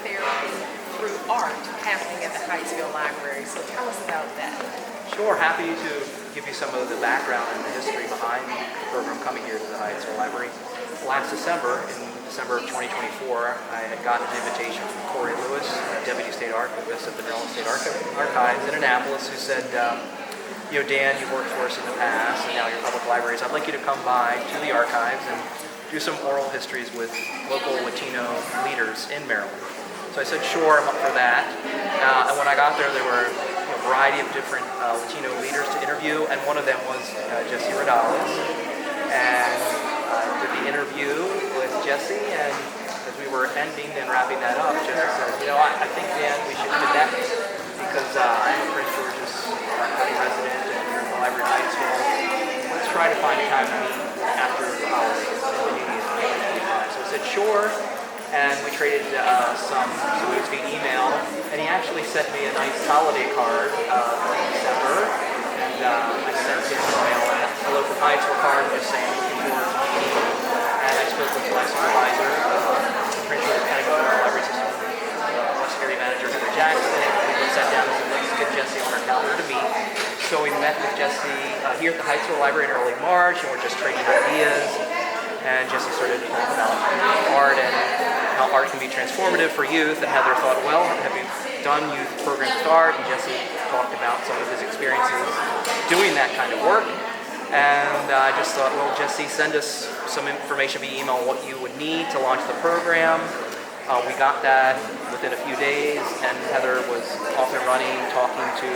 therapy through art happening at the Hyattsville Library. So tell us about that. Sure, happy to give you some of the background and the history behind the program coming here to the Hyattsville Library. Last December, in December of 2024, I had gotten an invitation from Corey Lewis, Deputy State Archivist at the Maryland State Archives in Annapolis, who said, Dan, you've worked for us in the past, and now you're public libraries. I'd like you to come by to the archives and do some oral histories with local Latino leaders in Maryland. So I said, sure, I'm up for that. And when I got there were a variety of different Latino leaders to interview, and one of them was Jesse Raudales. And I did the interview with Jesse, and as we were ending and wrapping that up, Jesse said, I think, Dan, we should connect because I'm a Prince George's County resident, and you're in the library in Hyattsville. Let's try to find a time to meet after the holidays in the New Year. So I said, sure. And we traded some notes via email, and he actually sent me a nice holiday card in December, and I sent him a hello from Hyattsville card just saying looking forward to meeting you. And I spoke with my supervisor, Prince George's County Library System, West Area Manager Heather Jackson, and we sat down and said, let's get Jesse on our calendar to meet. So we met with Jesse here at the Hyattsville Library in early March, and we're just trading ideas. And Jesse started to talk about art and how art can be transformative for youth. And Heather thought, well, have you done youth programs with art? And Jesse talked about some of his experiences doing that kind of work. And I just thought, well, Jesse, send us some information via email on what you would need to launch the program. We got that within a few days, and Heather was off and running, talking to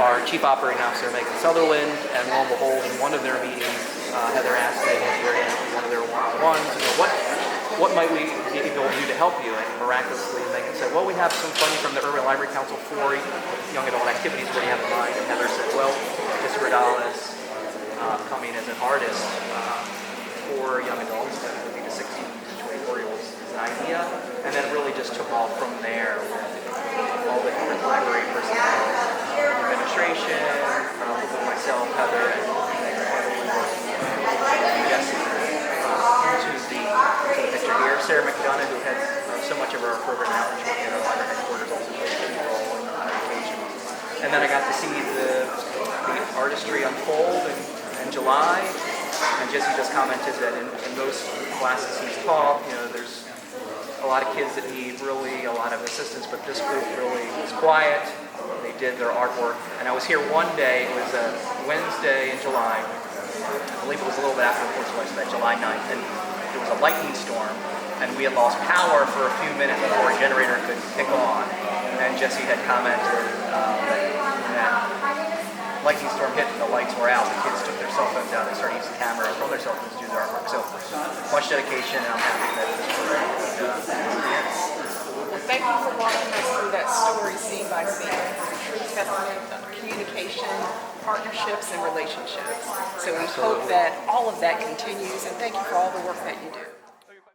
our Chief Operating Officer, Megan Sutherland, and lo and behold, in one of their meetings, Heather asked Megan during one of their one-on-ones, what might we be able to do to help you? And miraculously, Megan said, well, we have some funding from the Urban Library Council for young adult activities. What do you have in mind? And Heather said, well, Jesse Raudales coming as an artist for young adults, that would be the 16 to 24-year-olds, is an idea. And then it really just took off from there with all the different library personnel, administration, with myself, Heather, and Jesse into the picture here. Sarah McDonough, who heads so much of our program outreach at our library headquarters, also played a key role in education. And then I got to see the artistry unfold in July. And Jesse just commented that in most classes he's taught, there's a lot of kids that need really a lot of assistance, but this group really was quiet. They did their artwork. And I was here one day, it was a Wednesday in July. I believe it was a little bit after the 4th of July, so that July 9th. And there was a lightning storm, and we had lost power for a few minutes before a generator could kick on. And Jesse had commented that when that lightning storm hit and the lights were out, the kids took their cell phones out and started using cameras from their cell phones to do their artwork. So much dedication, and I'm happy that this program Well, thank you for walking us through that story scene by scene. It's a true testament of communication, partnerships, and relationships. So we hope that all of that continues, and thank you for all the work that you do.